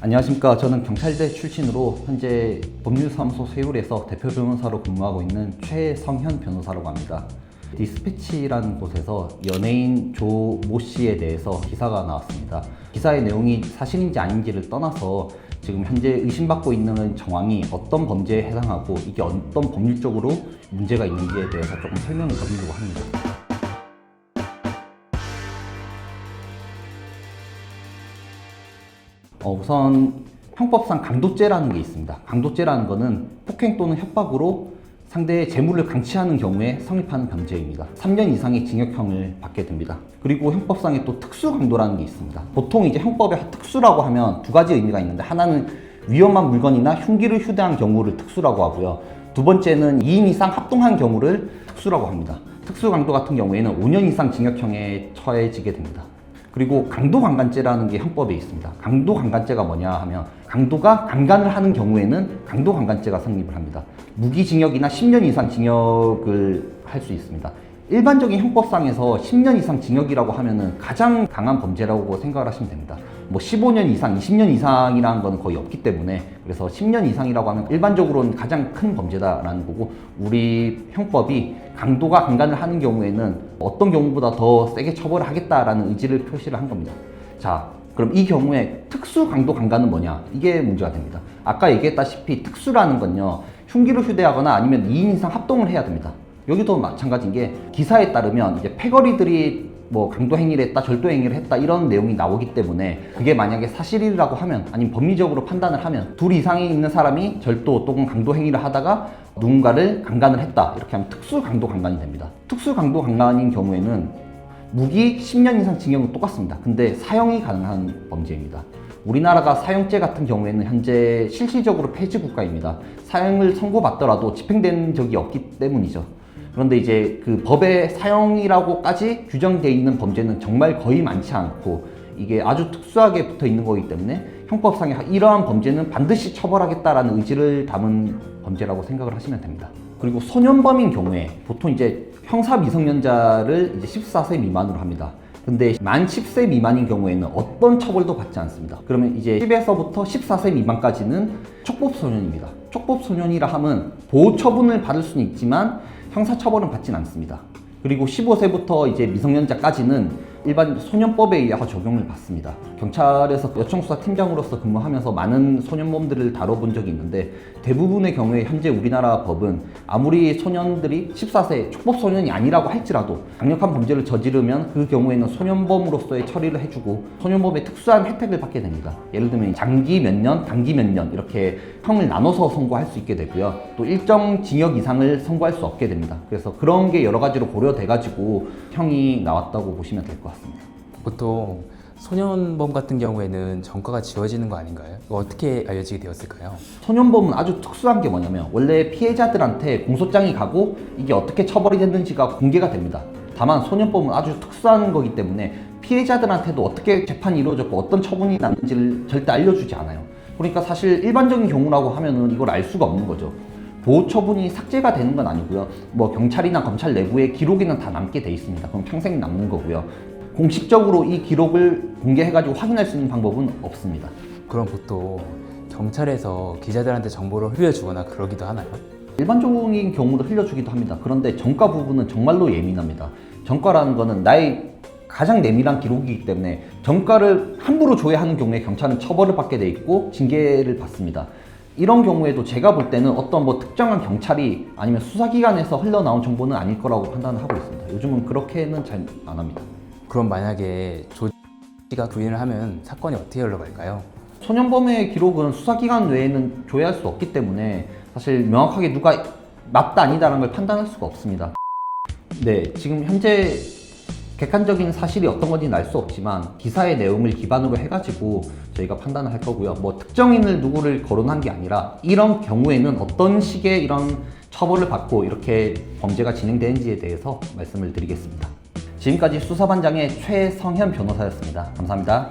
안녕하십니까. 저는 경찰대 출신으로 현재 법률사무소 세율에서 대표 변호사로 근무하고 있는 최성현 변호사라고 합니다. 디스패치라는 곳에서 연예인 조 모 씨에 대해서 기사가 나왔습니다. 기사의 내용이 사실인지 아닌지를 떠나서 지금 현재 의심받고 있는 정황이 어떤 범죄에 해당하고 이게 어떤 법률적으로 문제가 있는지에 대해서 조금 설명을 드리려고 합니다. 우선 형법상 강도죄라는 게 있습니다. 강도죄라는 거는 폭행 또는 협박으로 상대의 재물을 강취하는 경우에 성립하는 범죄입니다. 3년 이상의 징역형을 받게 됩니다. 그리고 형법상에 또 특수강도라는 게 있습니다. 보통 이제 형법에 특수라고 하면 두 가지 의미가 있는데, 하나는 위험한 물건이나 흉기를 휴대한 경우를 특수라고 하고요. 두 번째는 2인 이상 합동한 경우를 특수라고 합니다. 특수강도 같은 경우에는 5년 이상 징역형에 처해지게 됩니다. 그리고 강도강간죄라는 게 형법에 있습니다. 강도강간죄가 뭐냐 하면, 강도가 강간을 하는 경우에는 강도강간죄가 성립을 합니다. 무기징역이나 10년 이상 징역을 할 수 있습니다. 일반적인 형법상에서 10년 이상 징역이라고 하면은 가장 강한 범죄라고 생각을 하시면 됩니다. 뭐 15년 이상, 20년 이상이라는 건 거의 없기 때문에, 그래서 10년 이상이라고 하면 일반적으로는 가장 큰 범죄다라는 거고, 우리 형법이 강도가 강간을 하는 경우에는 어떤 경우보다 더 세게 처벌을 하겠다라는 의지를 표시를 한 겁니다. 자, 그럼 이 경우에 특수 강도 강간은 뭐냐? 이게 문제가 됩니다. 아까 얘기했다시피 특수라는 건요, 흉기를 휴대하거나 아니면 2인 이상 합동을 해야 됩니다. 여기도 마찬가지인 게, 기사에 따르면 이제 패거리들이 뭐 강도 행위를 했다, 절도 행위를 했다, 이런 내용이 나오기 때문에, 그게 만약에 사실이라고 하면, 아니면 법리적으로 판단을 하면, 둘 이상이 있는 사람이 절도 또는 강도 행위를 하다가 누군가를 강간을 했다, 이렇게 하면 특수 강도 강간이 됩니다. 특수 강도 강간인 경우에는 무기 10년 이상 징역은 똑같습니다. 근데 사형이 가능한 범죄입니다. 우리나라가 사형제 같은 경우에는 현재 실질적으로 폐지 국가입니다. 사형을 선고받더라도 집행된 적이 없기 때문이죠. 그런데 이제 그 법에 사형이라고까지 규정되어 있는 범죄는 정말 거의 많지 않고, 이게 아주 특수하게 붙어 있는 거기 때문에 형법상에 이러한 범죄는 반드시 처벌하겠다라는 의지를 담은 범죄라고 생각을 하시면 됩니다. 그리고 소년범인 경우에 보통 이제 형사 미성년자를 이제 14세 미만으로 합니다. 근데 만 10세 미만인 경우에는 어떤 처벌도 받지 않습니다. 그러면 이제 10에서부터 14세 미만까지는 촉법소년입니다. 촉법소년이라 하면 보호 처분을 받을 수는 있지만 형사처벌은 받진 않습니다. 그리고 15세부터 이제 미성년자까지는 일반 소년법에 의해서 적용을 받습니다. 경찰에서 요청수사 팀장으로서 근무하면서 많은 소년범들을 다뤄본 적이 있는데, 대부분의 경우에 현재 우리나라 법은 아무리 소년들이 14세 촉법소년이 아니라고 할지라도 강력한 범죄를 저지르면 그 경우에는 소년범으로서의 처리를 해주고 소년범의 특수한 혜택을 받게 됩니다. 예를 들면 장기 몇 년, 단기 몇 년 이렇게 형을 나눠서 선고할 수 있게 되고요. 또 일정 징역 이상을 선고할 수 없게 됩니다. 그래서 그런 게 여러 가지로 고려돼가지고 형이 나왔다고 보시면 될 것 같습니다. 보통 소년범 같은 경우에는 전과가 지워지는 거 아닌가요? 어떻게 알려지게 되었을까요? 소년범은 아주 특수한 게 뭐냐면, 원래 피해자들한테 공소장이 가고 이게 어떻게 처벌이 됐는지가 공개가 됩니다. 다만 소년범은 아주 특수한 거기 때문에 피해자들한테도 어떻게 재판이 이루어졌고 어떤 처분이 났는지를 절대 알려주지 않아요. 그러니까 사실 일반적인 경우라고 하면은 이걸 알 수가 없는 거죠. 보호 처분이 삭제가 되는 건 아니고요. 뭐 경찰이나 검찰 내부의 기록에는 다 남게 돼 있습니다. 그럼 평생 남는 거고요. 공식적으로 이 기록을 공개해가지고 확인할 수 있는 방법은 없습니다. 그럼 보통 경찰에서 기자들한테 정보를 흘려주거나 그러기도 하나요? 일반적인 경우도 흘려주기도 합니다. 그런데 전과 부분은 정말로 예민합니다. 전과라는 거는 나의 가장 내밀한 기록이기 때문에 전과를 함부로 조회하는 경우에 경찰은 처벌을 받게 돼 있고 징계를 받습니다. 이런 경우에도 제가 볼 때는 어떤 뭐 특정한 경찰이 아니면 수사기관에서 흘러나온 정보는 아닐 거라고 판단을 하고 있습니다. 요즘은 그렇게는 잘 안 합니다. 그럼 만약에 조 씨가 부인을 하면 사건이 어떻게 흘러갈까요? 소년범의 기록은 수사기관 외에는 조회할 수 없기 때문에 사실 명확하게 누가 맞다 아니다라는 걸 판단할 수가 없습니다. 네, 지금 현재 객관적인 사실이 어떤 건지는 알 수 없지만 기사의 내용을 기반으로 해가지고 저희가 판단을 할 거고요. 뭐 특정인을 누구를 거론한 게 아니라 이런 경우에는 어떤 식의 이런 처벌을 받고 이렇게 범죄가 진행되는지에 대해서 말씀을 드리겠습니다. 지금까지 수사반장의 최성현 변호사였습니다. 감사합니다.